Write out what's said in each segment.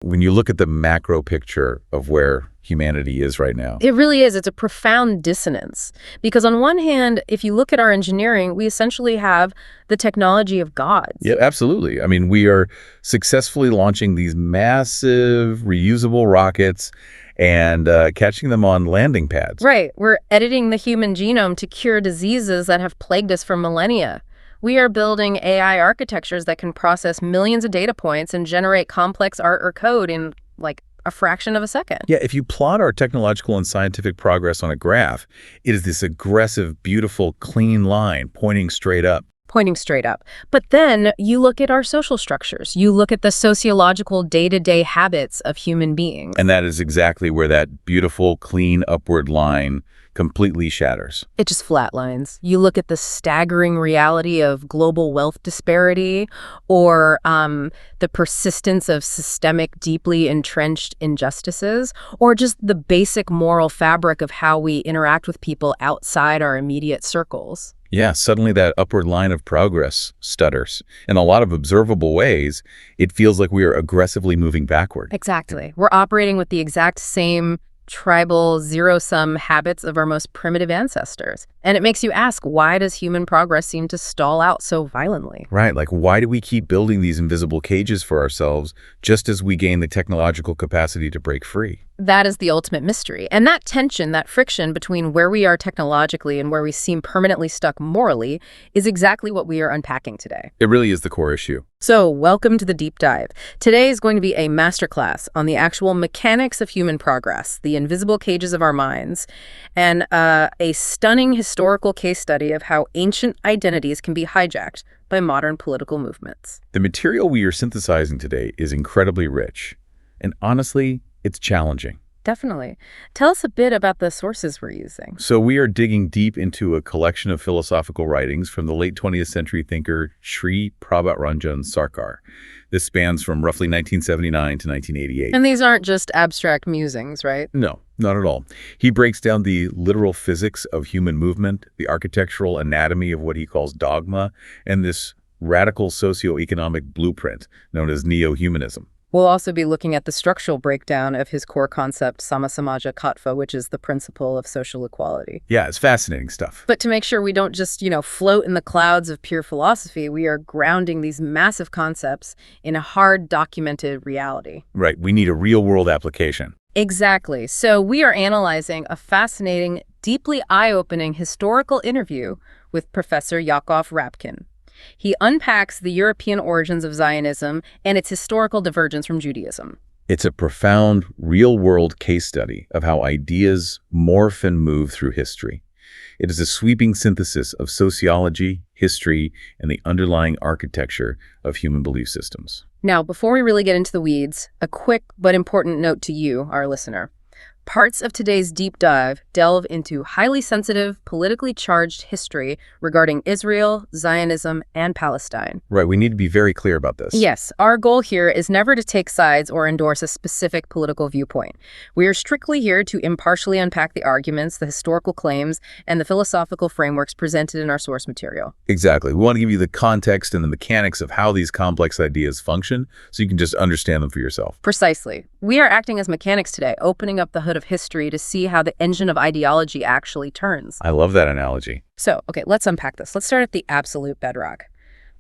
When you look at the macro picture of where humanity is right now. It really is. It's a profound dissonance. Because on one hand, if you look at our engineering, we essentially have the technology of gods. Yeah, absolutely. I mean, we are successfully launching these massive reusable rockets and catching them on landing pads. Right. We're editing the human genome to cure diseases that have plagued us for millennia. We are building AI architectures that can process millions of data points and generate complex art or code in, like, a fraction of a second. Yeah, if you plot our technological and scientific progress on a graph, it is this aggressive, beautiful, clean line pointing straight up. Pointing straight up. But then you look at our social structures. You look at the sociological day-to-day habits of human beings. And that is exactly where that beautiful, clean, upward line completely shatters. It just flatlines. You look at the staggering reality of global wealth disparity or the persistence of systemic, deeply entrenched injustices, or just the basic moral fabric of how we interact with people outside our immediate circles. Yeah, suddenly that upward line of progress stutters. In a lot of observable ways, it feels like we are aggressively moving backward. Exactly. We're operating with the exact same tribal, zero-sum habits of our most primitive ancestors. And it makes you ask, why does human progress seem to stall out so violently? Right, like why do we keep building these invisible cages for ourselves just as we gain the technological capacity to break free? That is the ultimate mystery. And that tension, that friction between where we are technologically and where we seem permanently stuck morally is exactly what we are unpacking today. It really is the core issue. So, welcome to the deep dive. Today is going to be a masterclass on the actual mechanics of human progress, the invisible cages of our minds, and a stunning historical case study of how ancient identities can be hijacked by modern political movements. The material we are synthesizing today is incredibly rich. And honestly, it's challenging. Definitely. Tell us a bit about the sources we're using. So we are digging deep into a collection of philosophical writings from the late 20th century thinker Sri Prabhatranjan Sarkar. This spans from roughly 1979 to 1988. And these aren't just abstract musings, right? No, not at all. He breaks down the literal physics of human movement, the architectural anatomy of what he calls dogma, and this radical socioeconomic blueprint known as Neohumanism. We'll also be looking at the structural breakdown of his core concept, Samasamaja Tattva, which is the principle of social equality. Yeah, it's fascinating stuff. But to make sure we don't just, float in the clouds of pure philosophy, we are grounding these massive concepts in a hard, documented reality. Right, we need a real-world application. Exactly. So we are analyzing a fascinating, deeply eye-opening historical interview with Professor Yakov Rabkin. He unpacks the European origins of Zionism and its historical divergence from Judaism. It's a profound, real-world case study of how ideas morph and move through history. It is a sweeping synthesis of sociology, history, and the underlying architecture of human belief systems. Now, before we really get into the weeds, a quick but important note to you, our listener. Parts of today's deep dive delve into highly sensitive, politically charged history regarding Israel, Zionism, and Palestine. Right, we need to be very clear about this. Yes, our goal here is never to take sides or endorse a specific political viewpoint. We are strictly here to impartially unpack the arguments, the historical claims, and the philosophical frameworks presented in our source material. Exactly. We want to give you the context and the mechanics of how these complex ideas function so you can just understand them for yourself. Precisely. We are acting as mechanics today, opening up the hood of history to see how the engine of ideology actually turns. I love that analogy. So, okay, let's unpack this. Let's start at the absolute bedrock.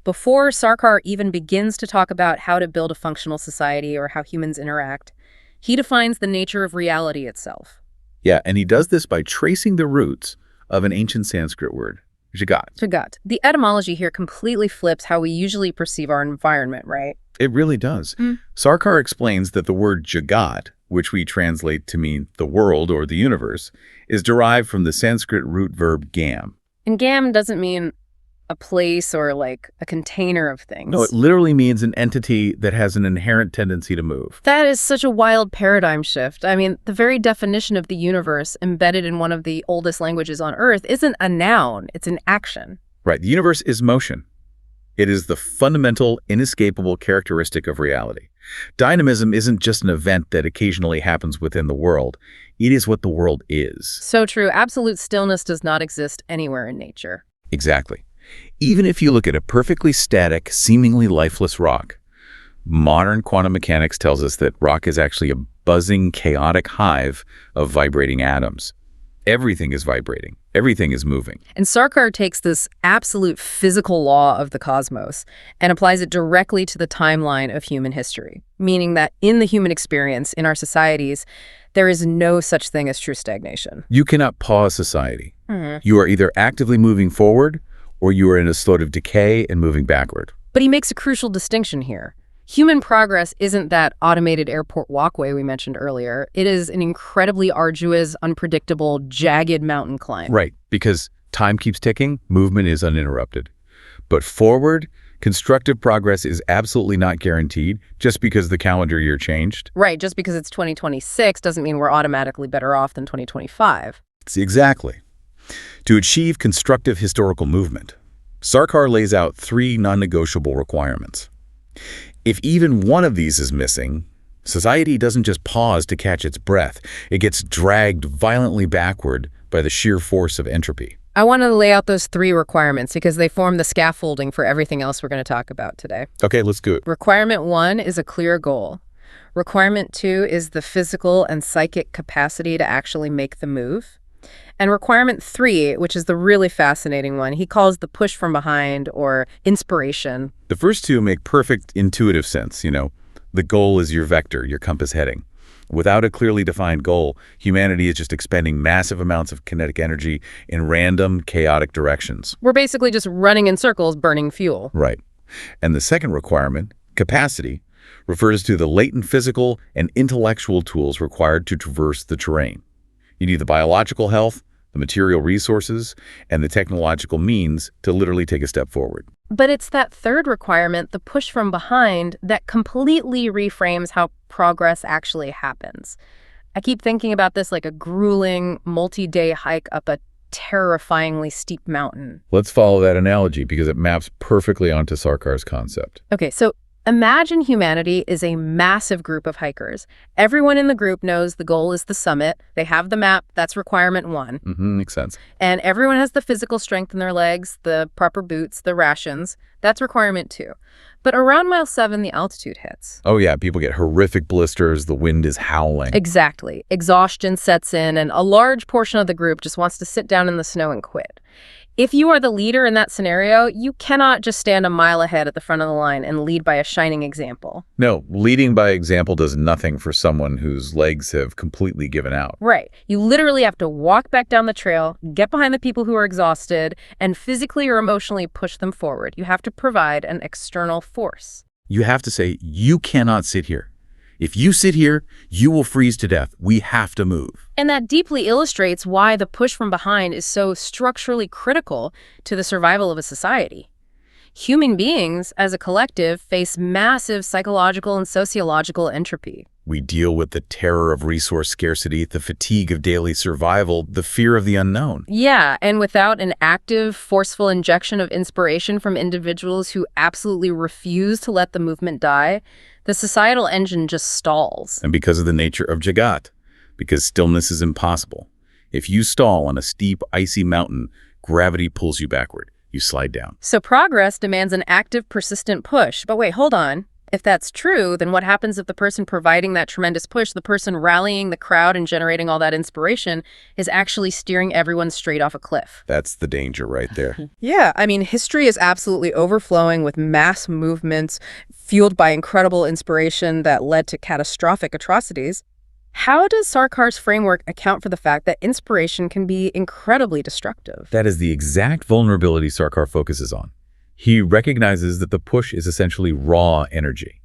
Before Sarkar even begins to talk about how to build a functional society or how humans interact, he defines the nature of reality itself. Yeah, and he does this by tracing the roots of an ancient Sanskrit word, jagat. Jagat. The etymology here completely flips how we usually perceive our environment, right? It really does. Sarkar explains that the word jagat, which we translate to mean the world or the universe, is derived from the Sanskrit root verb gam. And gam doesn't mean a place or like a container of things. No, it literally means an entity that has an inherent tendency to move. That is such a wild paradigm shift. I mean, the very definition of the universe embedded in one of the oldest languages on Earth isn't a noun, it's an action. Right, the universe is motion. It is the fundamental, inescapable characteristic of reality. Dynamism isn't just an event that occasionally happens within the world. It is what the world is. So true. Absolute stillness does not exist anywhere in nature. Exactly. Even if you look at a perfectly static, seemingly lifeless rock, Modern quantum mechanics tells us that rock is actually a buzzing, chaotic hive of vibrating atoms. Everything is vibrating. Everything is moving. And Sarkar takes this absolute physical law of the cosmos and applies it directly to the timeline of human history, meaning that in the human experience, in our societies, there is no such thing as true stagnation. You cannot pause society. You are either actively moving forward or you are in a state of decay and moving backward. But he makes a crucial distinction here. Human progress isn't that automated airport walkway we mentioned earlier. It is an incredibly arduous, unpredictable, jagged mountain climb. Right, because time keeps ticking, movement is uninterrupted. But forward, constructive progress is absolutely not guaranteed just because the calendar year changed. Right, just because it's 2026 doesn't mean we're automatically better off than 2025. Exactly. To achieve constructive historical movement, Sarkar lays out 3 non-negotiable requirements. If even one of these is missing, society doesn't just pause to catch its breath. It gets dragged violently backward by the sheer force of entropy. I want to lay out those 3 requirements because they form the scaffolding for everything else we're going to talk about today. Okay, let's do it. Requirement 1 is a clear goal. Requirement 2 is the physical and psychic capacity to actually make the move. And requirement 3, which is the really fascinating one, he calls the push from behind or inspiration. The first 2 make perfect intuitive sense. The goal is your vector, your compass heading. Without a clearly defined goal, humanity is just expending massive amounts of kinetic energy in random, chaotic directions. We're basically just running in circles, burning fuel. Right. And the second requirement, capacity, refers to the latent physical and intellectual tools required to traverse the terrain. You need the biological health, the material resources, and the technological means to literally take a step forward. But it's that third requirement, the push from behind, that completely reframes how progress actually happens. I keep thinking about this like a grueling, multi-day hike up a terrifyingly steep mountain. Let's follow that analogy because it maps perfectly onto Sarkar's concept. Okay, so imagine humanity is a massive group of hikers. Everyone in the group knows the goal is the summit. They have the map. That's requirement 1. Makes sense. And everyone has the physical strength in their legs, the proper boots, the rations. That's requirement 2. But around mile 7, the altitude hits. Oh yeah, people get horrific blisters. The wind is howling. Exactly. Exhaustion sets in, and a large portion of the group just wants to sit down in the snow and quit. If you are the leader in that scenario, you cannot just stand a mile ahead at the front of the line and lead by a shining example. No, leading by example does nothing for someone whose legs have completely given out. Right. You literally have to walk back down the trail, get behind the people who are exhausted, and physically or emotionally push them forward. You have to provide an external force. You have to say, you cannot sit here. If you sit here, you will freeze to death. We have to move. And that deeply illustrates why the push from behind is so structurally critical to the survival of a society. Human beings, as a collective, face massive psychological and sociological entropy. We deal with the terror of resource scarcity, the fatigue of daily survival, the fear of the unknown. Yeah, and without an active, forceful injection of inspiration from individuals who absolutely refuse to let the movement die, the societal engine just stalls. And because of the nature of Jagat, because stillness is impossible. If you stall on a steep, icy mountain, gravity pulls you backward. You slide down. So progress demands an active, persistent push. But wait, hold on. If that's true, then what happens if the person providing that tremendous push, the person rallying the crowd and generating all that inspiration, is actually steering everyone straight off a cliff? That's the danger right there. Yeah, I mean, history is absolutely overflowing with mass movements fueled by incredible inspiration that led to catastrophic atrocities. How does Sarkar's framework account for the fact that inspiration can be incredibly destructive? That is the exact vulnerability Sarkar focuses on. He recognizes that the push is essentially raw energy,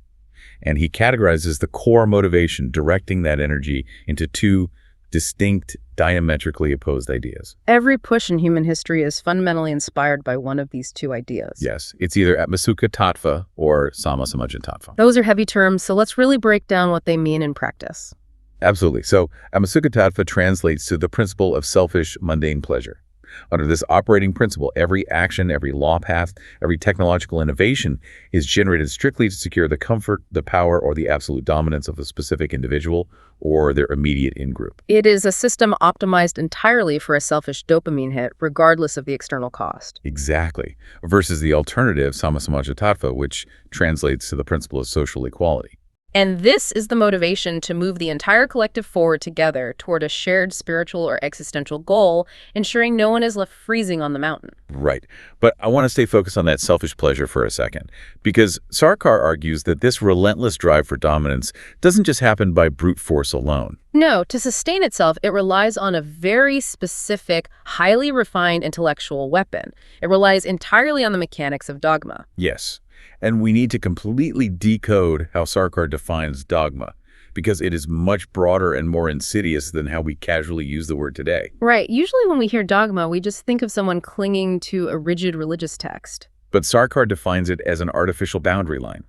and he categorizes the core motivation directing that energy into 2 distinct, diametrically opposed ideas. Every push in human history is fundamentally inspired by one of these 2 ideas. Yes, it's either Atmasuka Tattva or Samasamajan Tattva. Those are heavy terms, so let's really break down what they mean in practice. Absolutely. So, Atmasuka Tattva translates to the principle of selfish, mundane pleasure. Under this operating principle, every action, every law passed, every technological innovation is generated strictly to secure the comfort, the power, or the absolute dominance of a specific individual or their immediate in-group. It is a system optimized entirely for a selfish dopamine hit, regardless of the external cost. Exactly. Versus the alternative, sama samaja tattva, which translates to the principle of social equality. And this is the motivation to move the entire collective forward together toward a shared spiritual or existential goal, ensuring no one is left freezing on the mountain. Right. But I want to stay focused on that selfish pleasure for a second, because Sarkar argues that this relentless drive for dominance doesn't just happen by brute force alone. No, to sustain itself, it relies on a very specific, highly refined intellectual weapon. It relies entirely on the mechanics of dogma. Yes. And we need to completely decode how Sarkar defines dogma, because it is much broader and more insidious than how we casually use the word today. Right. Usually when we hear dogma, we just think of someone clinging to a rigid religious text. But Sarkar defines it as an artificial boundary line.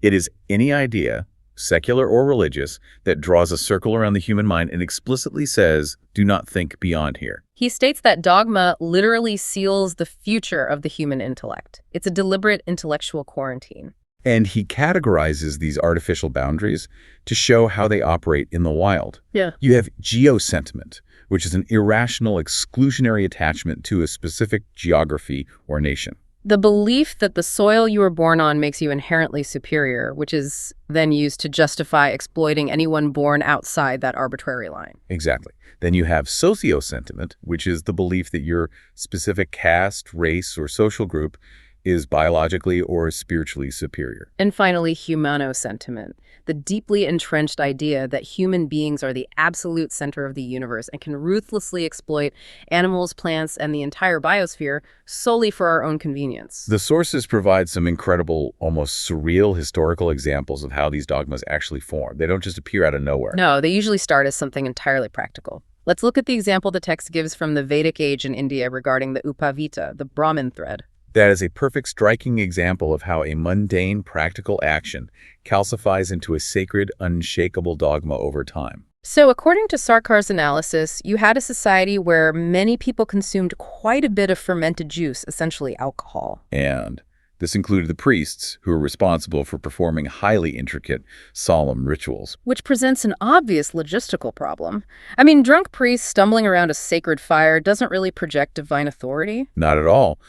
It is any idea, secular or religious, that draws a circle around the human mind and explicitly says, do not think beyond here. He states that dogma literally seals the future of the human intellect. It's a deliberate intellectual quarantine. And he categorizes these artificial boundaries to show how they operate in the wild. Yeah. You have geosentiment, which is an irrational, exclusionary attachment to a specific geography or nation. The belief that the soil you were born on makes you inherently superior, which is then used to justify exploiting anyone born outside that arbitrary line. Exactly. Then you have sociosentiment, which is the belief that your specific caste, race, or social group is biologically or spiritually superior. And finally, humanosentiment, the deeply entrenched idea that human beings are the absolute center of the universe and can ruthlessly exploit animals, plants, and the entire biosphere solely for our own convenience. The sources provide some incredible, almost surreal historical examples of how these dogmas actually form. They don't just appear out of nowhere. No, they usually start as something entirely practical. Let's look at the example the text gives from the Vedic age in India regarding the Upavita, the Brahmin thread. That is a perfect, striking example of how a mundane, practical action calcifies into a sacred, unshakable dogma over time. So according to Sarkar's analysis, you had a society where many people consumed quite a bit of fermented juice, essentially alcohol. And this included the priests, who were responsible for performing highly intricate, solemn rituals. Which presents an obvious logistical problem. I mean, drunk priests stumbling around a sacred fire doesn't really project divine authority. Not at all.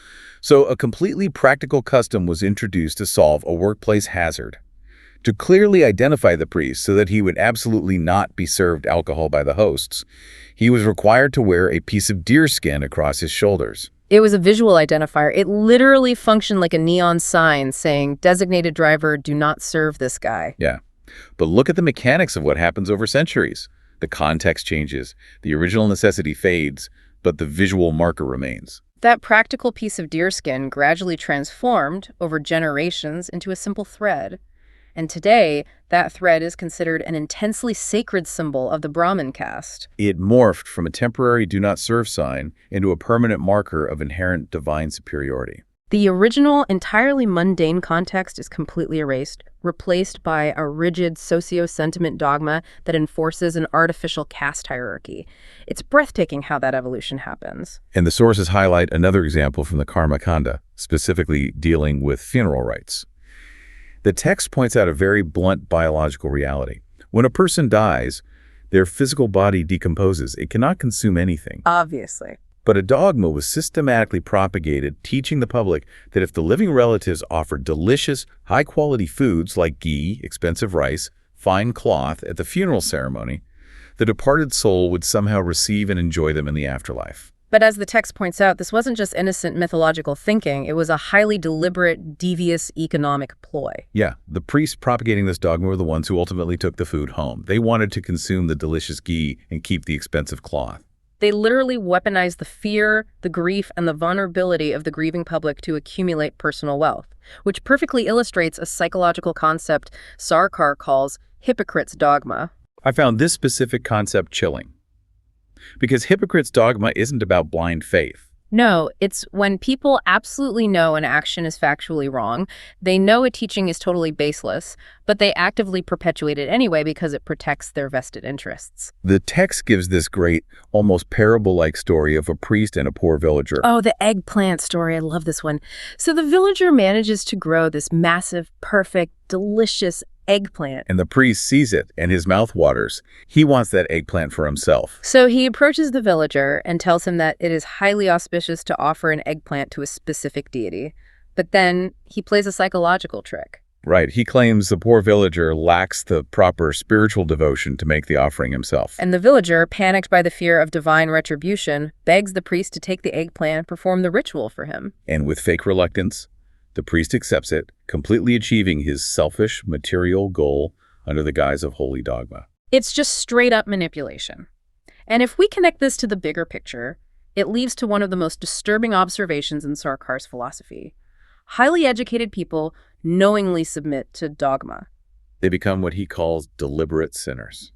So a completely practical custom was introduced to solve a workplace hazard. To clearly identify the priest so that he would absolutely not be served alcohol by the hosts, he was required to wear a piece of deer skin across his shoulders. It was a visual identifier. It literally functioned like a neon sign saying, designated driver, do not serve this guy. Yeah. But look at the mechanics of what happens over centuries. The context changes, the original necessity fades, but the visual marker remains. That practical piece of deerskin gradually transformed over generations into a simple thread. And today, that thread is considered an intensely sacred symbol of the Brahmin caste. It morphed from a temporary do not serve sign into a permanent marker of inherent divine superiority. The original, entirely mundane context is completely erased, replaced by a rigid socio-sentiment dogma that enforces an artificial caste hierarchy. It's breathtaking how that evolution happens. And the sources highlight another example from the Karma Kanda, specifically dealing with funeral rites. The text points out a very blunt biological reality. When a person dies, their physical body decomposes. It cannot consume anything. Obviously. But a dogma was systematically propagated, teaching the public that if the living relatives offered delicious, high-quality foods like ghee, expensive rice, fine cloth at the funeral ceremony, the departed soul would somehow receive and enjoy them in the afterlife. But as the text points out, this wasn't just innocent mythological thinking. It was a highly deliberate, devious economic ploy. Yeah, the priests propagating this dogma were the ones who ultimately took the food home. They wanted to consume the delicious ghee and keep the expensive cloth. They literally weaponized the fear, the grief, and the vulnerability of the grieving public to accumulate personal wealth, which perfectly illustrates a psychological concept Sarkar calls hypocrite's dogma. I found this specific concept chilling. Because hypocrite's dogma isn't about blind faith. No, it's when people absolutely know an action is factually wrong, they know a teaching is totally baseless, but they actively perpetuate it anyway because it protects their vested interests. The text gives this great, almost parable-like story of a priest and a poor villager. Oh, the eggplant story. I love this one. So the villager manages to grow this massive, perfect, delicious eggplant. And the priest sees it, and his mouth waters. He wants that eggplant for himself. So he approaches the villager and tells him that it is highly auspicious to offer an eggplant to a specific deity. But then he plays a psychological trick. Right, he claims the poor villager lacks the proper spiritual devotion to make the offering himself. And the villager, panicked by the fear of divine retribution, begs the priest to take the eggplant and perform the ritual for him. And with fake reluctance, the priest accepts it, completely achieving his selfish, material goal under the guise of holy dogma. It's just straight-up manipulation. And if we connect this to the bigger picture, it leads to one of the most disturbing observations in Sarkar's philosophy. Highly educated people knowingly submit to dogma. They become what he calls deliberate sinners.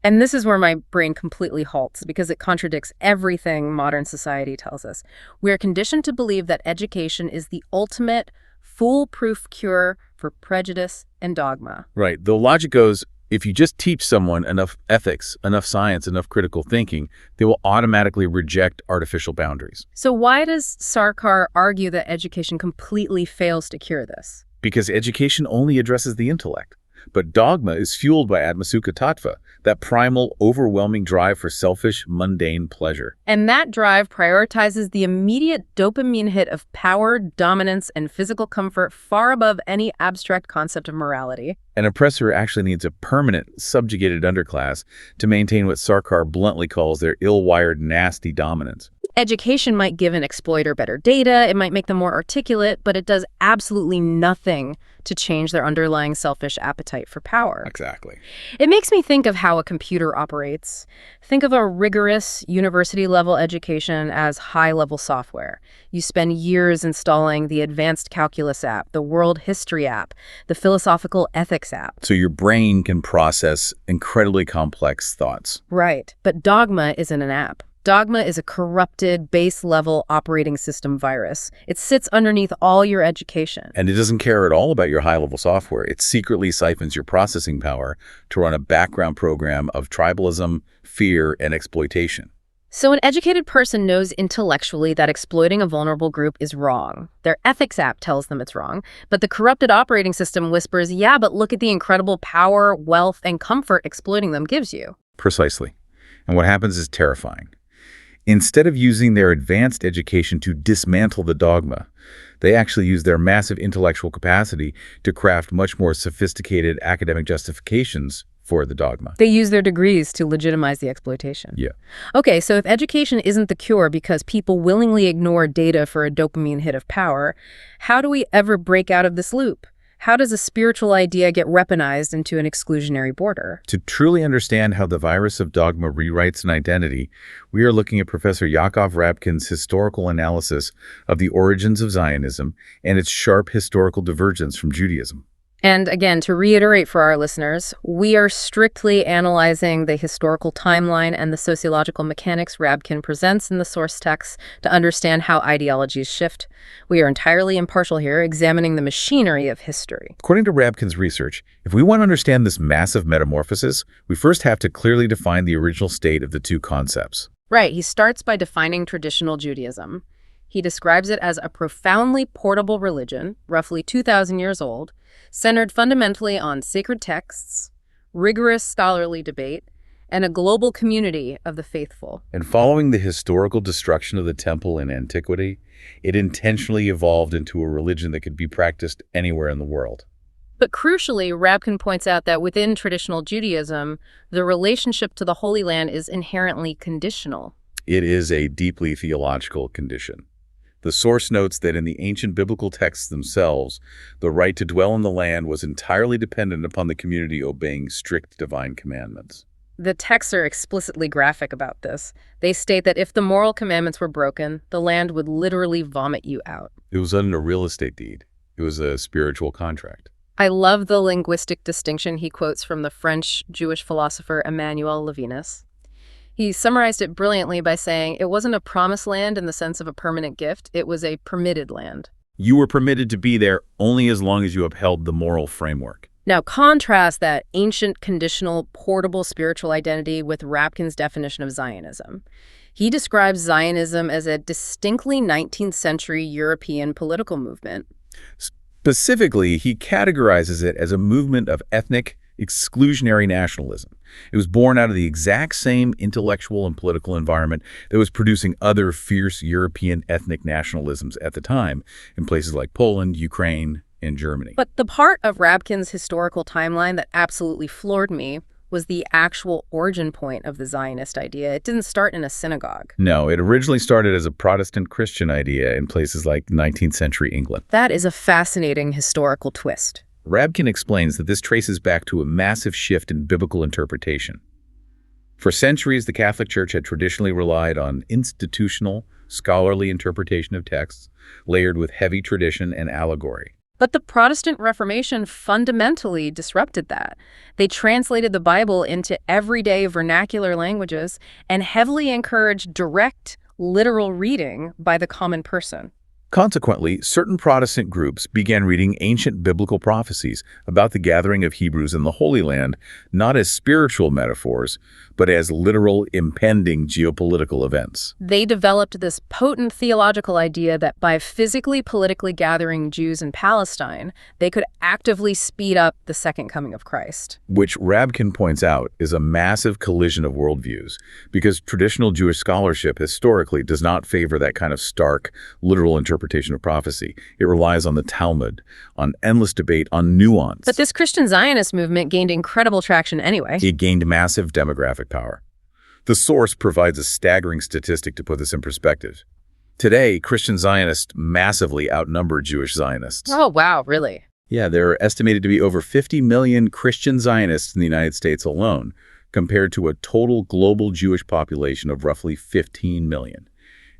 And this is where my brain completely halts because it contradicts everything modern society tells us. We are conditioned to believe that education is the ultimate, foolproof cure for prejudice and dogma. Right. The logic goes, if you just teach someone enough ethics, enough science, enough critical thinking, they will automatically reject artificial boundaries. So why does Sarkar argue that education completely fails to cure this? Because education only addresses the intellect. But dogma is fueled by Atmasuka Tattva, that primal, overwhelming drive for selfish, mundane pleasure. And that drive prioritizes the immediate dopamine hit of power, dominance, and physical comfort far above any abstract concept of morality. An oppressor actually needs a permanent, subjugated underclass to maintain what Sarkar bluntly calls their ill-wired, nasty dominance. Education might give an exploiter better data, it might make them more articulate, but it does absolutely nothing to change their underlying selfish appetite for power. Exactly. It makes me think of how a computer operates. Think of a rigorous university-level education as high-level software. You spend years installing the advanced calculus app, the world history app, the philosophical ethics app. So your brain can process incredibly complex thoughts. Right. But dogma isn't an app. Dogma is a corrupted, base-level operating system virus. It sits underneath all your education. And it doesn't care at all about your high-level software. It secretly siphons your processing power to run a background program of tribalism, fear, and exploitation. So an educated person knows intellectually that exploiting a vulnerable group is wrong. Their ethics app tells them it's wrong. But the corrupted operating system whispers, yeah, but look at the incredible power, wealth, and comfort exploiting them gives you. Precisely. And what happens is terrifying. Instead of using their advanced education to dismantle the dogma, they actually use their massive intellectual capacity to craft much more sophisticated academic justifications for the dogma. They use their degrees to legitimize the exploitation. Yeah. Okay, so if education isn't the cure because people willingly ignore data for a dopamine hit of power, how do we ever break out of this loop? How does a spiritual idea get weaponized into an exclusionary border? To truly understand how the virus of dogma rewrites an identity, we are looking at Professor Yaakov Rabkin's historical analysis of the origins of Zionism and its sharp historical divergence from Judaism. And again, to reiterate for our listeners, we are strictly analyzing the historical timeline and the sociological mechanics Rabkin presents in the source text to understand how ideologies shift. We are entirely impartial here, examining the machinery of history. According to Rabkin's research, if we want to understand this massive metamorphosis, we first have to clearly define the original state of the two concepts. Right, he starts by defining traditional Judaism. He describes it as a profoundly portable religion, roughly 2,000 years old, centered fundamentally on sacred texts, rigorous scholarly debate, and a global community of the faithful. And following the historical destruction of the temple in antiquity, it intentionally evolved into a religion that could be practiced anywhere in the world. But crucially, Rabkin points out that within traditional Judaism, the relationship to the Holy Land is inherently conditional. It is a deeply theological condition. The source notes that in the ancient biblical texts themselves, the right to dwell in the land was entirely dependent upon the community obeying strict divine commandments. The texts are explicitly graphic about this. They state that if the moral commandments were broken, the land would literally vomit you out. It wasn't a real estate deed. It was a spiritual contract. I love the linguistic distinction he quotes from the French Jewish philosopher Emmanuel Levinas. He summarized it brilliantly by saying it wasn't a promised land in the sense of a permanent gift, it was a permitted land. You were permitted to be there only as long as you upheld the moral framework. Now contrast that ancient, conditional, portable spiritual identity with Rapkin's definition of Zionism. He describes Zionism as a distinctly 19th century European political movement. Specifically, he categorizes it as a movement of ethnic, exclusionary nationalism. It was born out of the exact same intellectual and political environment that was producing other fierce European ethnic nationalisms at the time in places like Poland, Ukraine, and Germany. But the part of Rapkin's historical timeline that absolutely floored me was the actual origin point of the Zionist idea. It didn't start in a synagogue. No, it originally started as a Protestant Christian idea in places like 19th century England. That is a fascinating historical twist. Rabkin explains that this traces back to a massive shift in biblical interpretation. For centuries, the Catholic Church had traditionally relied on institutional, scholarly interpretation of texts, layered with heavy tradition and allegory. But the Protestant Reformation fundamentally disrupted that. They translated the Bible into everyday vernacular languages and heavily encouraged direct, literal reading by the common person. Consequently, certain Protestant groups began reading ancient biblical prophecies about the gathering of Hebrews in the Holy Land, not as spiritual metaphors, but as literal, impending geopolitical events. They developed this potent theological idea that by physically, politically gathering Jews in Palestine, they could actively speed up the second coming of Christ. Which Rabkin points out is a massive collision of worldviews, because traditional Jewish scholarship historically does not favor that kind of stark, literal interpretation of prophecy. It relies on the Talmud, on endless debate, on nuance. But this Christian Zionist movement gained incredible traction anyway. It gained massive demographic power. The source provides a staggering statistic to put this in perspective. Today, Christian Zionists massively outnumber Jewish Zionists. Oh, wow, really? Yeah, there are estimated to be over 50 million Christian Zionists in the United States alone, compared to a total global Jewish population of roughly 15 million.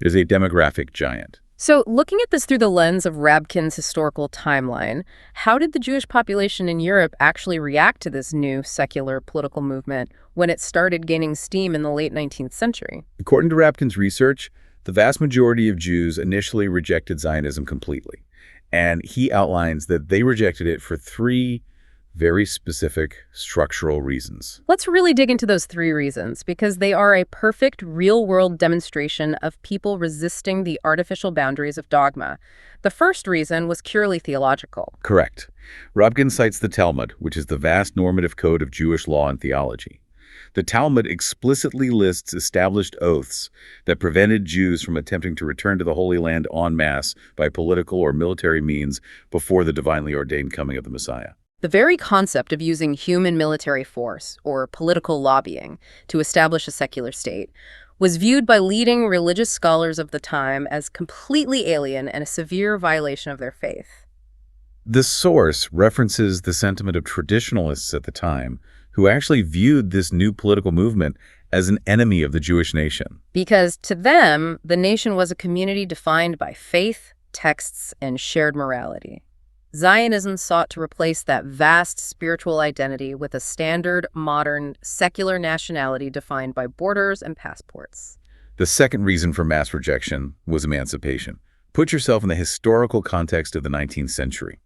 It is a demographic giant. So looking at this through the lens of Rabkin's historical timeline, how did the Jewish population in Europe actually react to this new secular political movement when it started gaining steam in the late 19th century? According to Rabkin's research, the vast majority of Jews initially rejected Zionism completely. And he outlines that they rejected it for three very specific structural reasons. Let's really dig into those three reasons, because they are a perfect real-world demonstration of people resisting the artificial boundaries of dogma. The first reason was purely theological. Correct. Rabkin cites the Talmud, which is the vast normative code of Jewish law and theology. The Talmud explicitly lists established oaths that prevented Jews from attempting to return to the Holy Land en masse by political or military means before the divinely ordained coming of the Messiah. The very concept of using human military force, or political lobbying, to establish a secular state was viewed by leading religious scholars of the time as completely alien and a severe violation of their faith. The source references the sentiment of traditionalists at the time, who actually viewed this new political movement as an enemy of the Jewish nation. Because to them, the nation was a community defined by faith, texts, and shared morality. Zionism sought to replace that vast spiritual identity with a standard, modern, secular nationality defined by borders and passports. The second reason for mass rejection was emancipation. Put yourself in the historical context of the 19th century.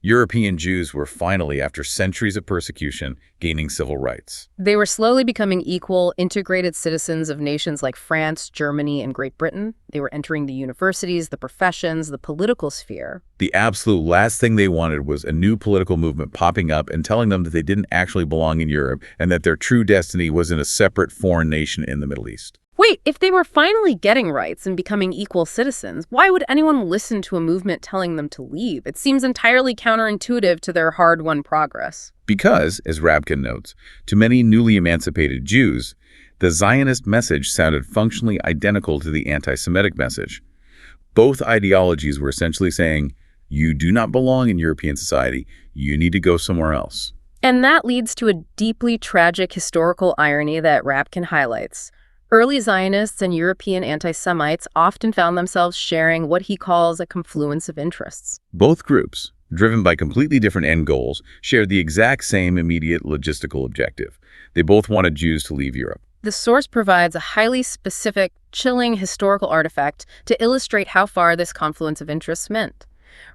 European Jews were finally, after centuries of persecution, gaining civil rights. They were slowly becoming equal, integrated citizens of nations like France, Germany, and Great Britain. They were entering the universities, the professions, the political sphere. The absolute last thing they wanted was a new political movement popping up and telling them that they didn't actually belong in Europe and that their true destiny was in a separate foreign nation in the Middle East. Wait, if they were finally getting rights and becoming equal citizens, why would anyone listen to a movement telling them to leave? It seems entirely counterintuitive to their hard-won progress. Because, as Rabkin notes, to many newly emancipated Jews, the Zionist message sounded functionally identical to the anti-Semitic message. Both ideologies were essentially saying, you do not belong in European society, you need to go somewhere else. And that leads to a deeply tragic historical irony that Rabkin highlights. Early Zionists and European anti-Semites often found themselves sharing what he calls a confluence of interests. Both groups, driven by completely different end goals, shared the exact same immediate logistical objective. They both wanted Jews to leave Europe. The source provides a highly specific, chilling historical artifact to illustrate how far this confluence of interests meant.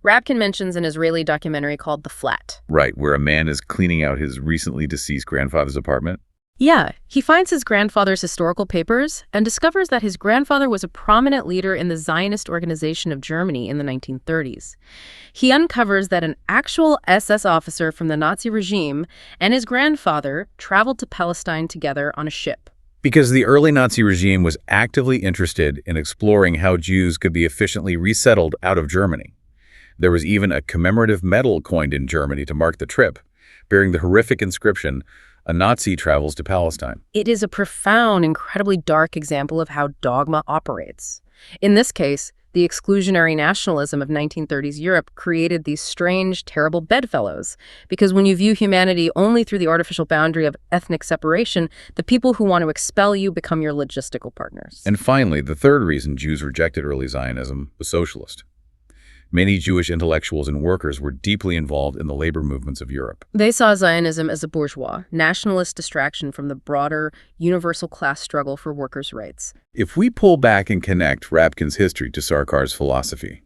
Rabkin mentions an Israeli documentary called The Flat. Right, where a man is cleaning out his recently deceased grandfather's apartment. Yeah, he finds his grandfather's historical papers and discovers that his grandfather was a prominent leader in the Zionist organization of Germany in the 1930s. He uncovers that an actual SS officer from the Nazi regime and his grandfather traveled to Palestine together on a ship. Because the early Nazi regime was actively interested in exploring how Jews could be efficiently resettled out of Germany. There was even a commemorative medal coined in Germany to mark the trip, bearing the horrific inscription, "A Nazi travels to Palestine." It is a profound, incredibly dark example of how dogma operates. In this case, the exclusionary nationalism of 1930s Europe created these strange, terrible bedfellows. Because when you view humanity only through the artificial boundary of ethnic separation, the people who want to expel you become your logistical partners. And finally, the third reason Jews rejected early Zionism was socialist. Many Jewish intellectuals and workers were deeply involved in the labor movements of Europe. They saw Zionism as a bourgeois, nationalist distraction from the broader, universal class struggle for workers' rights. If we pull back and connect Rabkin's history to Sarkar's philosophy,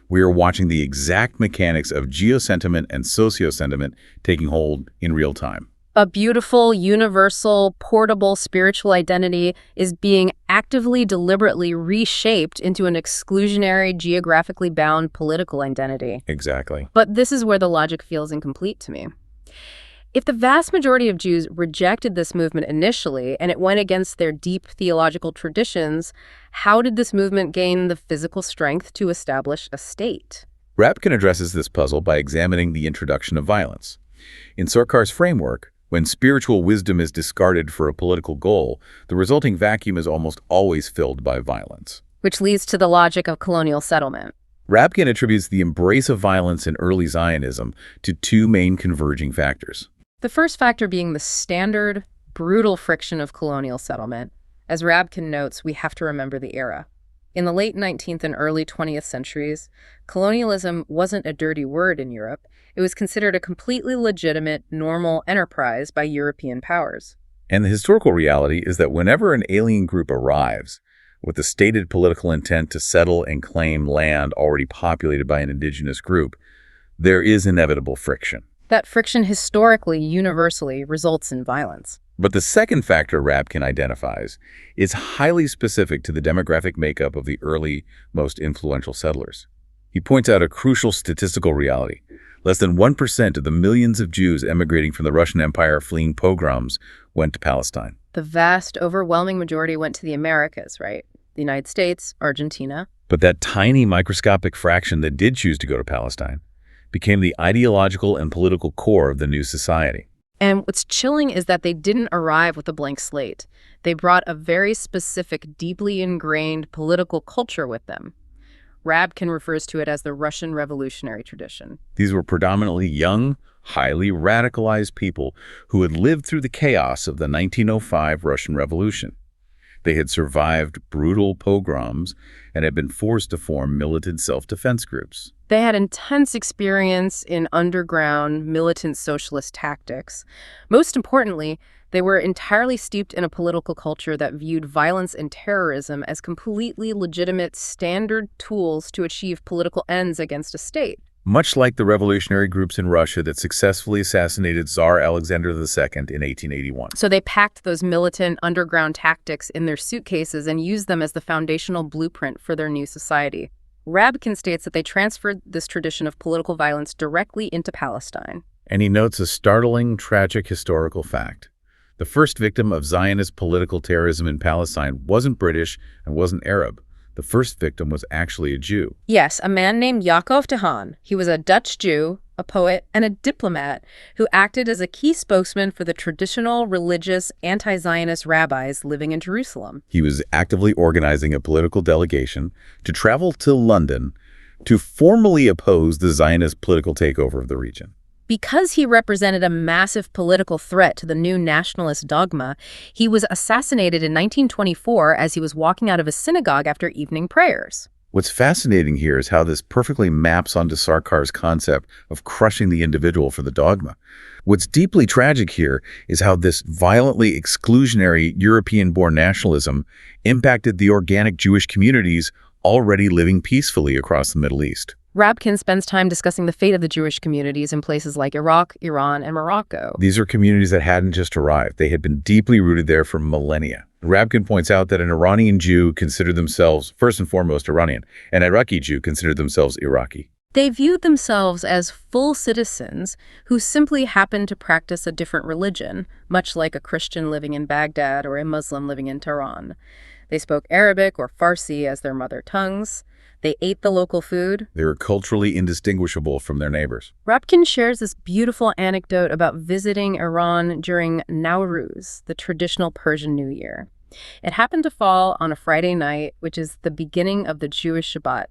we are watching the exact mechanics of geosentiment and sociosentiment taking hold in real time. A beautiful, universal, portable spiritual identity is being actively, deliberately reshaped into an exclusionary, geographically bound political identity. Exactly. But this is where the logic feels incomplete to me. If the vast majority of Jews rejected this movement initially and it went against their deep theological traditions, how did this movement gain the physical strength to establish a state? Rabkin addresses this puzzle by examining the introduction of violence. In Sarkar's framework, when spiritual wisdom is discarded for a political goal, the resulting vacuum is almost always filled by violence. Which leads to the logic of colonial settlement. Rabkin attributes the embrace of violence in early Zionism to two main converging factors. The first factor being the standard, brutal friction of colonial settlement. As Rabkin notes, we have to remember the era. In the late 19th and early 20th centuries, colonialism wasn't a dirty word in Europe. It was considered a completely legitimate, normal enterprise by European powers. And the historical reality is that whenever an alien group arrives with the stated political intent to settle and claim land already populated by an indigenous group, there is inevitable friction. That friction historically, universally, results in violence. But the second factor Rabkin identifies is highly specific to the demographic makeup of the early, most influential settlers. He points out a crucial statistical reality. Less than 1% of the millions of Jews emigrating from the Russian Empire fleeing pogroms went to Palestine. The vast, overwhelming majority went to the Americas, right? The United States, Argentina. But that tiny microscopic fraction that did choose to go to Palestine became the ideological and political core of the new society. And what's chilling is that they didn't arrive with a blank slate. They brought a very specific, deeply ingrained political culture with them. Rabkin refers to it as the Russian revolutionary tradition. These were predominantly young, highly radicalized people who had lived through the chaos of the 1905 Russian Revolution. They had survived brutal pogroms and had been forced to form militant self-defense groups. They had intense experience in underground militant socialist tactics. Most importantly, they were entirely steeped in a political culture that viewed violence and terrorism as completely legitimate standard tools to achieve political ends against a state. Much like the revolutionary groups in Russia that successfully assassinated Tsar Alexander II in 1881. So they packed those militant underground tactics in their suitcases and used them as the foundational blueprint for their new society. Rabkin states that they transferred this tradition of political violence directly into Palestine. And he notes a startling, tragic historical fact. The first victim of Zionist political terrorism in Palestine wasn't British and wasn't Arab. The first victim was actually a Jew. Yes, a man named Yaakov Tehan. He was a Dutch Jew, a poet, and a diplomat who acted as a key spokesman for the traditional religious anti-Zionist rabbis living in Jerusalem. He was actively organizing a political delegation to travel to London to formally oppose the Zionist political takeover of the region. Because he represented a massive political threat to the new nationalist dogma, he was assassinated in 1924 as he was walking out of a synagogue after evening prayers. What's fascinating here is how this perfectly maps onto Sarkar's concept of crushing the individual for the dogma. What's deeply tragic here is how this violently exclusionary European-born nationalism impacted the organic Jewish communities already living peacefully across the Middle East. Rabkin spends time discussing the fate of the Jewish communities in places like Iraq, Iran, and Morocco. These are communities that hadn't just arrived. They had been deeply rooted there for millennia. Rabkin points out that an Iranian Jew considered themselves, first and foremost, Iranian, and an Iraqi Jew considered themselves Iraqi. They viewed themselves as full citizens who simply happened to practice a different religion, much like a Christian living in Baghdad or a Muslim living in Tehran. They spoke Arabic or Farsi as their mother tongues. They ate the local food. They were culturally indistinguishable from their neighbors. Rabkin shares this beautiful anecdote about visiting Iran during Nowruz, the traditional Persian New Year. It happened to fall on a Friday night, which is the beginning of the Jewish Shabbat.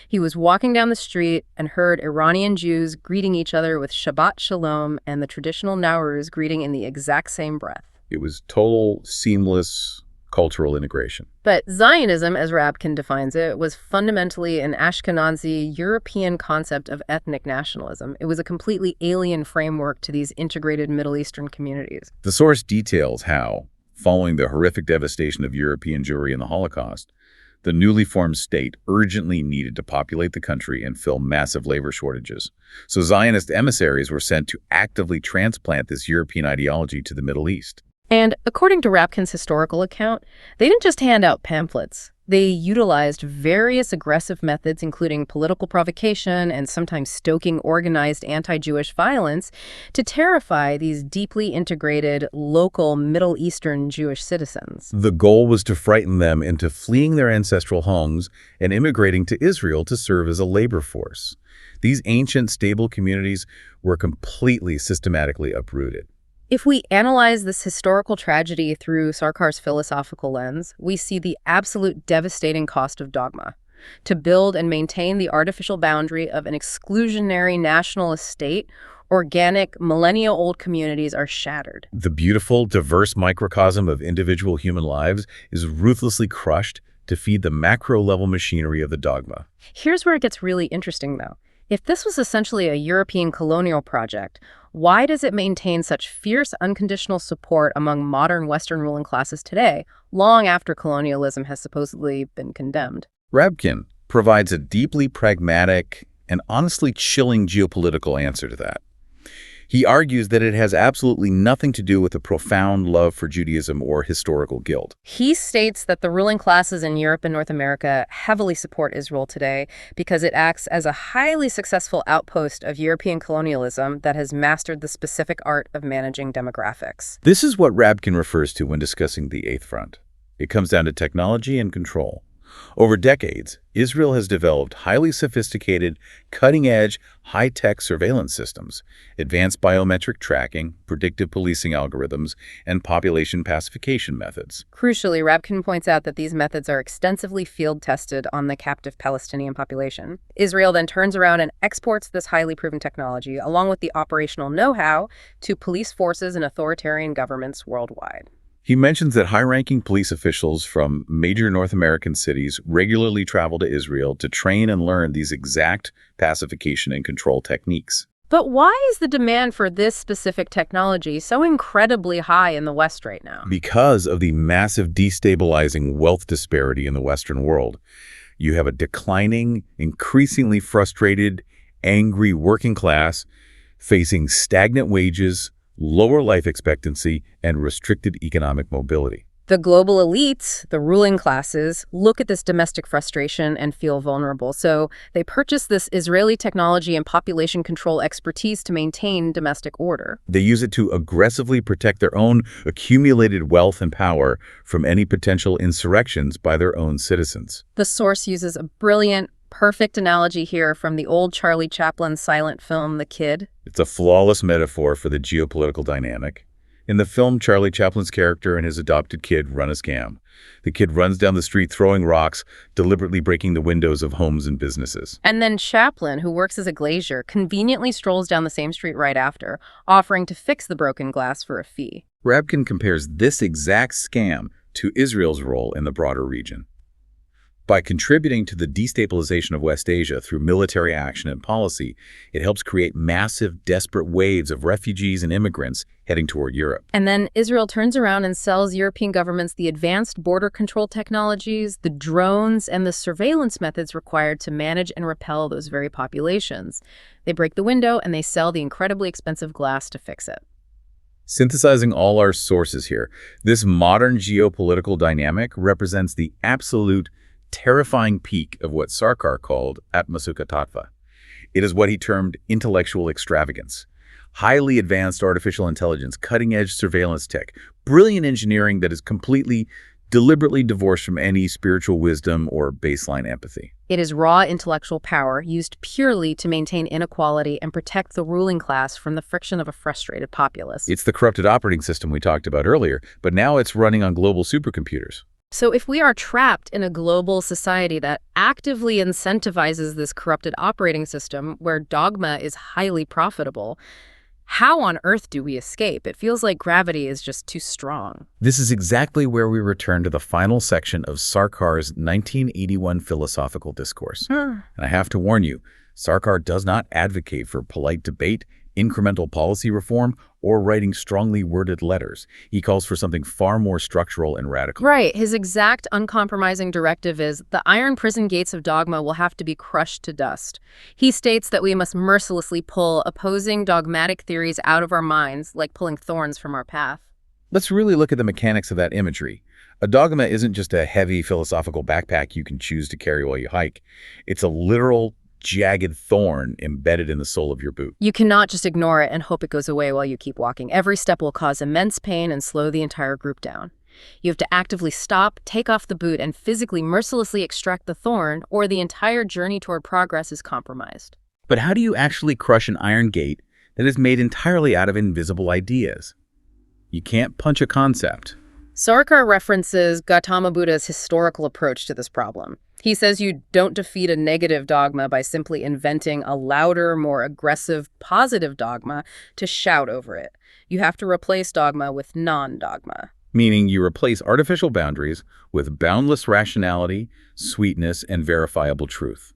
He was walking down the street and heard Iranian Jews greeting each other with Shabbat Shalom and the traditional Nowruz greeting in the exact same breath. It was total, seamless cultural integration. But Zionism, as Rabkin defines it, was fundamentally an Ashkenazi European concept of ethnic nationalism. It was a completely alien framework to these integrated Middle Eastern communities. The source details how, following the horrific devastation of European Jewry in the Holocaust, the newly formed state urgently needed to populate the country and fill massive labor shortages. So Zionist emissaries were sent to actively transplant this European ideology to the Middle East. And according to Rabkin's historical account, they didn't just hand out pamphlets. They utilized various aggressive methods, including political provocation and sometimes stoking organized anti-Jewish violence, to terrify these deeply integrated, local Middle Eastern Jewish citizens. The goal was to frighten them into fleeing their ancestral homes and immigrating to Israel to serve as a labor force. These ancient, stable communities were completely systematically uprooted. If we analyze this historical tragedy through Sarkar's philosophical lens, we see the absolute devastating cost of dogma. To build and maintain the artificial boundary of an exclusionary nationalist state, organic, millennia-old communities are shattered. The beautiful, diverse microcosm of individual human lives is ruthlessly crushed to feed the macro-level machinery of the dogma. Here's where it gets really interesting, though. If this was essentially a European colonial project, why does it maintain such fierce, unconditional support among modern Western ruling classes today, long after colonialism has supposedly been condemned? Rabkin provides a deeply pragmatic and honestly chilling geopolitical answer to that. He argues that it has absolutely nothing to do with a profound love for Judaism or historical guilt. He states that the ruling classes in Europe and North America heavily support Israel today because it acts as a highly successful outpost of European colonialism that has mastered the specific art of managing demographics. This is what Rabkin refers to when discussing the Eighth Front. It comes down to technology and control. Over decades, Israel has developed highly sophisticated, cutting-edge, high-tech surveillance systems, advanced biometric tracking, predictive policing algorithms, and population pacification methods. Crucially, Rabkin points out that these methods are extensively field-tested on the captive Palestinian population. Israel then turns around and exports this highly proven technology, along with the operational know-how, to police forces and authoritarian governments worldwide. He mentions that high-ranking police officials from major North American cities regularly travel to Israel to train and learn these exact pacification and control techniques. But why is the demand for this specific technology so incredibly high in the West right now? Because of the massive destabilizing wealth disparity in the Western world. You have a declining, increasingly frustrated, angry working class facing stagnant wages, lower life expectancy, and restricted economic mobility. The global elites, the ruling classes, look at this domestic frustration and feel vulnerable. So they purchase this Israeli technology and population control expertise to maintain domestic order. They use it to aggressively protect their own accumulated wealth and power from any potential insurrections by their own citizens. The source uses a brilliant, perfect analogy here from the old Charlie Chaplin silent film, The Kid. It's a flawless metaphor for the geopolitical dynamic. In the film, Charlie Chaplin's character and his adopted kid run a scam. The kid runs down the street throwing rocks, deliberately breaking the windows of homes and businesses. And then Chaplin, who works as a glazier, conveniently strolls down the same street right after, offering to fix the broken glass for a fee. Rabkin compares this exact scam to Israel's role in the broader region. By contributing to the destabilization of West Asia through military action and policy, it helps create massive, desperate waves of refugees and immigrants heading toward Europe. And then Israel turns around and sells European governments the advanced border control technologies, the drones, and the surveillance methods required to manage and repel those very populations. They break the window and they sell the incredibly expensive glass to fix it. Synthesizing all our sources here, this modern geopolitical dynamic represents the absolute terrifying peak of what Sarkar called Atmasuka Tattva. It is what he termed intellectual extravagance. Highly advanced artificial intelligence, cutting-edge surveillance tech, brilliant engineering that is completely, deliberately divorced from any spiritual wisdom or baseline empathy. It is raw intellectual power used purely to maintain inequality and protect the ruling class from the friction of a frustrated populace. It's the corrupted operating system we talked about earlier, but now it's running on global supercomputers. So if we are trapped in a global society that actively incentivizes this corrupted operating system where dogma is highly profitable, how on earth do we escape? It feels like gravity is just too strong. This is exactly where we return to the final section of Sarkar's 1981 philosophical discourse. And I have to warn you, Sarkar does not advocate for polite debate, incremental policy reform, or writing strongly worded letters. He calls for something far more structural and radical. Right. His exact uncompromising directive is the iron prison gates of dogma will have to be crushed to dust. He states that we must mercilessly pull opposing dogmatic theories out of our minds, like pulling thorns from our path. Let's really look at the mechanics of that imagery. A dogma isn't just a heavy philosophical backpack you can choose to carry while you hike. It's a literal jagged thorn embedded in the sole of your boot. You cannot just ignore it and hope it goes away while you keep walking. Every step will cause immense pain and slow the entire group down. You have to actively stop, take off the boot, and physically mercilessly extract the thorn, or the entire journey toward progress is compromised. But how do you actually crush an iron gate that is made entirely out of invisible ideas? You can't punch a concept. Sarkar references Gautama Buddha's historical approach to this problem. He says you don't defeat a negative dogma by simply inventing a louder, more aggressive, positive dogma to shout over it. You have to replace dogma with non-dogma. Meaning you replace artificial boundaries with boundless rationality, sweetness, and verifiable truth.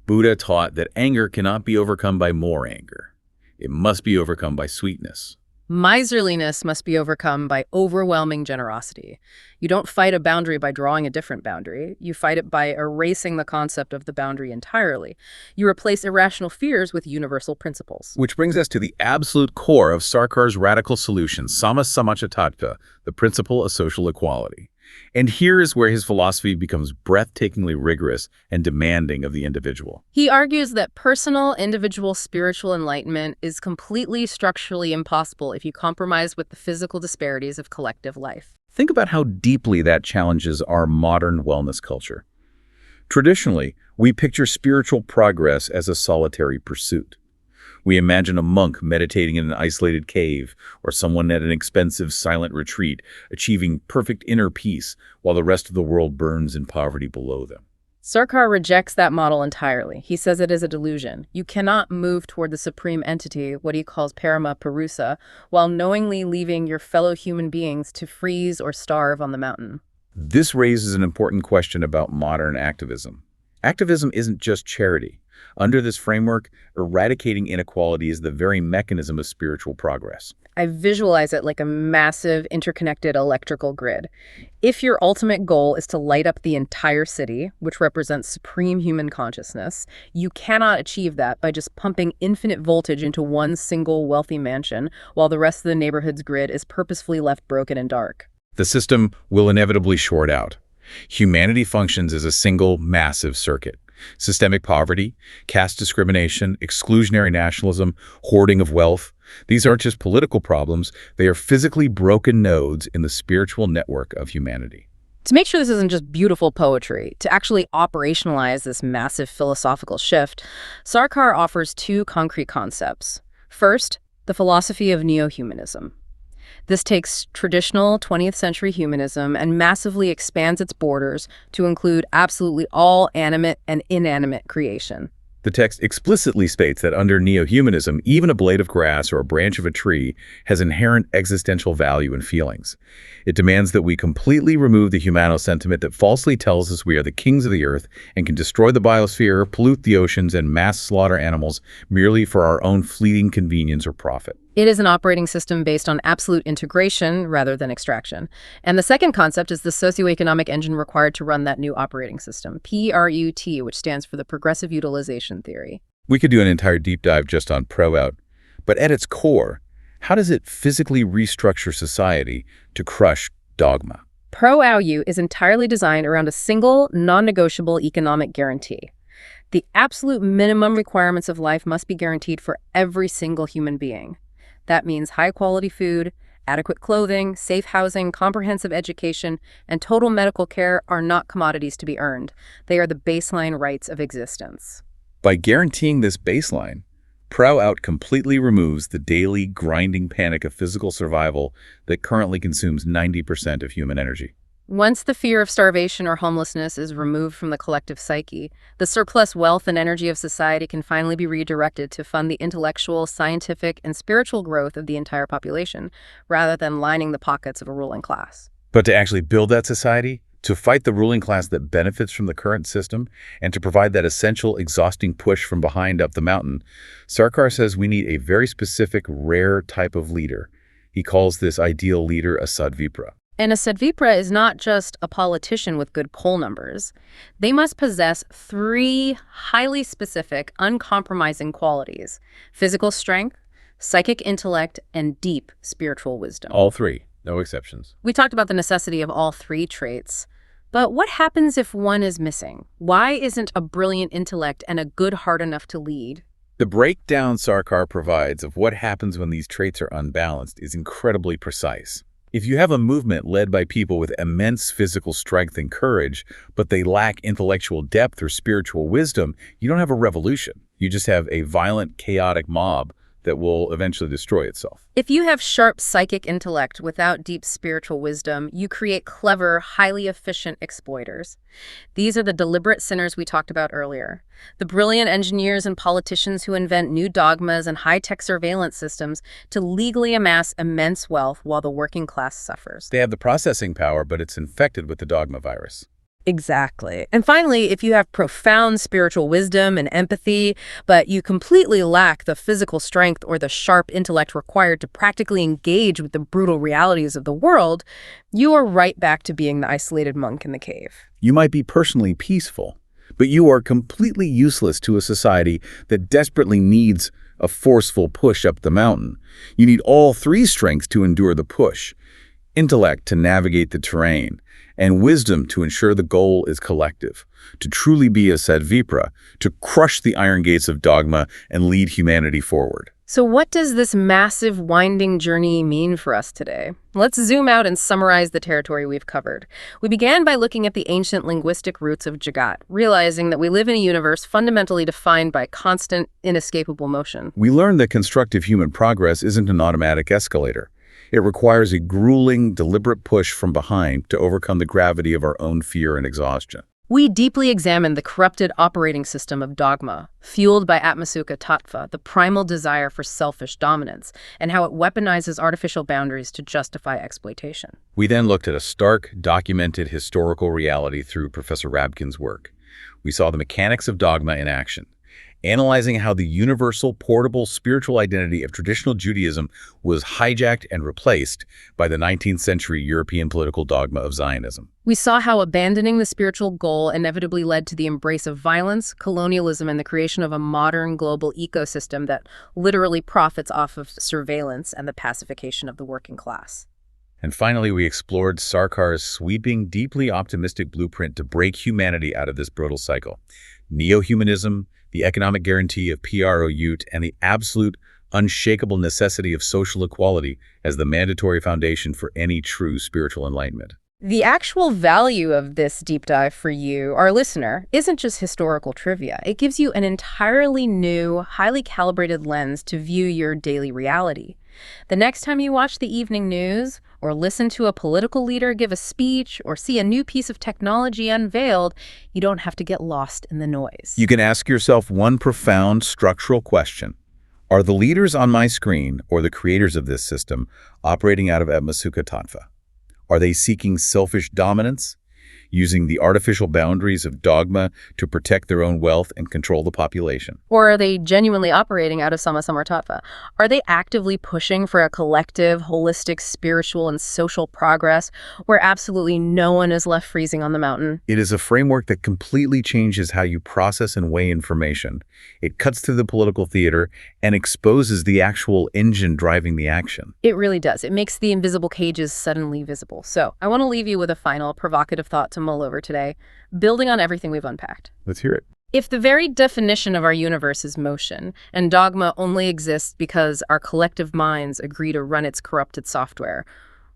Buddha taught that anger cannot be overcome by more anger. It must be overcome by sweetness. Miserliness must be overcome by overwhelming generosity. You don't fight a boundary by drawing a different boundary. You fight it by erasing the concept of the boundary entirely. You replace irrational fears with universal principles. Which brings us to the absolute core of Sarkar's radical solution, Samasamacha, the principle of social equality. And here is where his philosophy becomes breathtakingly rigorous and demanding of the individual. He argues that personal, individual spiritual enlightenment is completely structurally impossible if you compromise with the physical disparities of collective life. Think about how deeply that challenges our modern wellness culture. Traditionally, we picture spiritual progress as a solitary pursuit. We imagine a monk meditating in an isolated cave, or someone at an expensive silent retreat, achieving perfect inner peace while the rest of the world burns in poverty below them. Sarkar rejects that model entirely. He says it is a delusion. You cannot move toward the supreme entity, what he calls parama purusa, while knowingly leaving your fellow human beings to freeze or starve on the mountain. This raises an important question about modern activism. Activism isn't just charity. Under this framework, eradicating inequality is the very mechanism of spiritual progress. I visualize it like a massive, interconnected electrical grid. If your ultimate goal is to light up the entire city, which represents supreme human consciousness, you cannot achieve that by just pumping infinite voltage into one single wealthy mansion, while the rest of the neighborhood's grid is purposefully left broken and dark. The system will inevitably short out. Humanity functions as a single, massive circuit. Systemic poverty, caste discrimination, exclusionary nationalism, hoarding of wealth. These aren't just political problems, they are physically broken nodes in the spiritual network of humanity. To make sure this isn't just beautiful poetry, to actually operationalize this massive philosophical shift, Sarkar offers two concrete concepts. First, the philosophy of Neohumanism. This takes traditional 20th century humanism and massively expands its borders to include absolutely all animate and inanimate creation. The text explicitly states that under Neohumanism, even a blade of grass or a branch of a tree has inherent existential value and feelings. It demands that we completely remove the humano sentiment that falsely tells us we are the kings of the earth and can destroy the biosphere, pollute the oceans, and mass slaughter animals merely for our own fleeting convenience or profit. It is an operating system based on absolute integration rather than extraction. And the second concept is the socioeconomic engine required to run that new operating system, PRUT, which stands for the progressive utilization theory. We could do an entire deep dive just on Prout, but at its core, how does it physically restructure society to crush dogma? Prout is entirely designed around a single, non-negotiable economic guarantee. The absolute minimum requirements of life must be guaranteed for every single human being. That means high-quality food, adequate clothing, safe housing, comprehensive education, and total medical care are not commodities to be earned. They are the baseline rights of existence. By guaranteeing this baseline, Prout completely removes the daily grinding panic of physical survival that currently consumes 90% of human energy. Once the fear of starvation or homelessness is removed from the collective psyche, the surplus wealth and energy of society can finally be redirected to fund the intellectual, scientific, and spiritual growth of the entire population, rather than lining the pockets of a ruling class. But to actually build that society, to fight the ruling class that benefits from the current system, and to provide that essential, exhausting push from behind up the mountain, Sarkar says we need a very specific, rare type of leader. He calls this ideal leader a Sadvipra. And a Sadvipra is not just a politician with good poll numbers. They must possess three highly specific, uncompromising qualities: physical strength, psychic intellect, and deep spiritual wisdom. All three, no exceptions. We talked about the necessity of all three traits. But what happens if one is missing? Why isn't a brilliant intellect and a good heart enough to lead? The breakdown Sarkar provides of what happens when these traits are unbalanced is incredibly precise. If you have a movement led by people with immense physical strength and courage, but they lack intellectual depth or spiritual wisdom, you don't have a revolution. You just have a violent, chaotic mob that will eventually destroy itself. If you have sharp psychic intellect without deep spiritual wisdom, you create clever, highly efficient exploiters. These are the deliberate sinners we talked about earlier. The brilliant engineers and politicians who invent new dogmas and high-tech surveillance systems to legally amass immense wealth while the working class suffers. They have the processing power, but it's infected with the dogma virus. Exactly. And finally, if you have profound spiritual wisdom and empathy, but you completely lack the physical strength or the sharp intellect required to practically engage with the brutal realities of the world, you are right back to being the isolated monk in the cave. You might be personally peaceful, but you are completely useless to a society that desperately needs a forceful push up the mountain. You need all three strengths to endure the push: intellect to navigate the terrain, and wisdom to ensure the goal is collective, to truly be a Sadvipra, to crush the iron gates of dogma and lead humanity forward. So what does this massive, winding journey mean for us today? Let's zoom out and summarize the territory we've covered. We began by looking at the ancient linguistic roots of Jagat, realizing that we live in a universe fundamentally defined by constant, inescapable motion. We learned that constructive human progress isn't an automatic escalator. It requires a grueling, deliberate push from behind to overcome the gravity of our own fear and exhaustion. We deeply examined the corrupted operating system of dogma, fueled by Atmasuka Tattva, the primal desire for selfish dominance, and how it weaponizes artificial boundaries to justify exploitation. We then looked at a stark, documented historical reality through Professor Rabkin's work. We saw the mechanics of dogma in action, analyzing how the universal, portable spiritual identity of traditional Judaism was hijacked and replaced by the 19th century European political dogma of Zionism. We saw how abandoning the spiritual goal inevitably led to the embrace of violence, colonialism, and the creation of a modern global ecosystem that literally profits off of surveillance and the pacification of the working class. And finally, we explored Sarkar's sweeping, deeply optimistic blueprint to break humanity out of this brutal cycle: Neohumanism, the economic guarantee of Prout, and the absolute, unshakable necessity of social equality as the mandatory foundation for any true spiritual enlightenment. The actual value of this deep dive for you, our listener, isn't just historical trivia. It gives you an entirely new, highly calibrated lens to view your daily reality. The next time you watch the evening news or listen to a political leader give a speech, or see a new piece of technology unveiled, you don't have to get lost in the noise. You can ask yourself one profound structural question. Are the leaders on my screen, or the creators of this system, operating out of Atmasuka Tattva? Are they seeking selfish dominance, using the artificial boundaries of dogma to protect their own wealth and control the population? Or are they genuinely operating out of Sama Samartattva? Are they actively pushing for a collective, holistic, spiritual, and social progress where absolutely no one is left freezing on the mountain? It is a framework that completely changes how you process and weigh information. It cuts through the political theater and exposes the actual engine driving the action. It really does. It makes the invisible cages suddenly visible. So I want to leave you with a final provocative thought to mull over today, building on everything we've unpacked. Let's hear it. If the very definition of our universe is motion, and dogma only exists because our collective minds agree to run its corrupted software,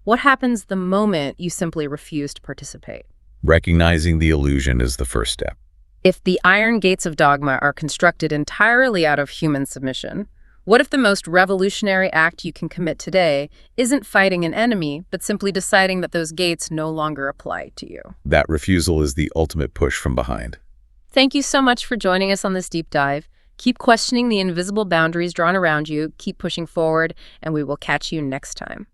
what happens the moment you simply refuse to participate? Recognizing the illusion is the first step. If the iron gates of dogma are constructed entirely out of human submission, what if the most revolutionary act you can commit today isn't fighting an enemy, but simply deciding that those gates no longer apply to you? That refusal is the ultimate push from behind. Thank you so much for joining us on this deep dive. Keep questioning the invisible boundaries drawn around you, keep pushing forward, and we will catch you next time.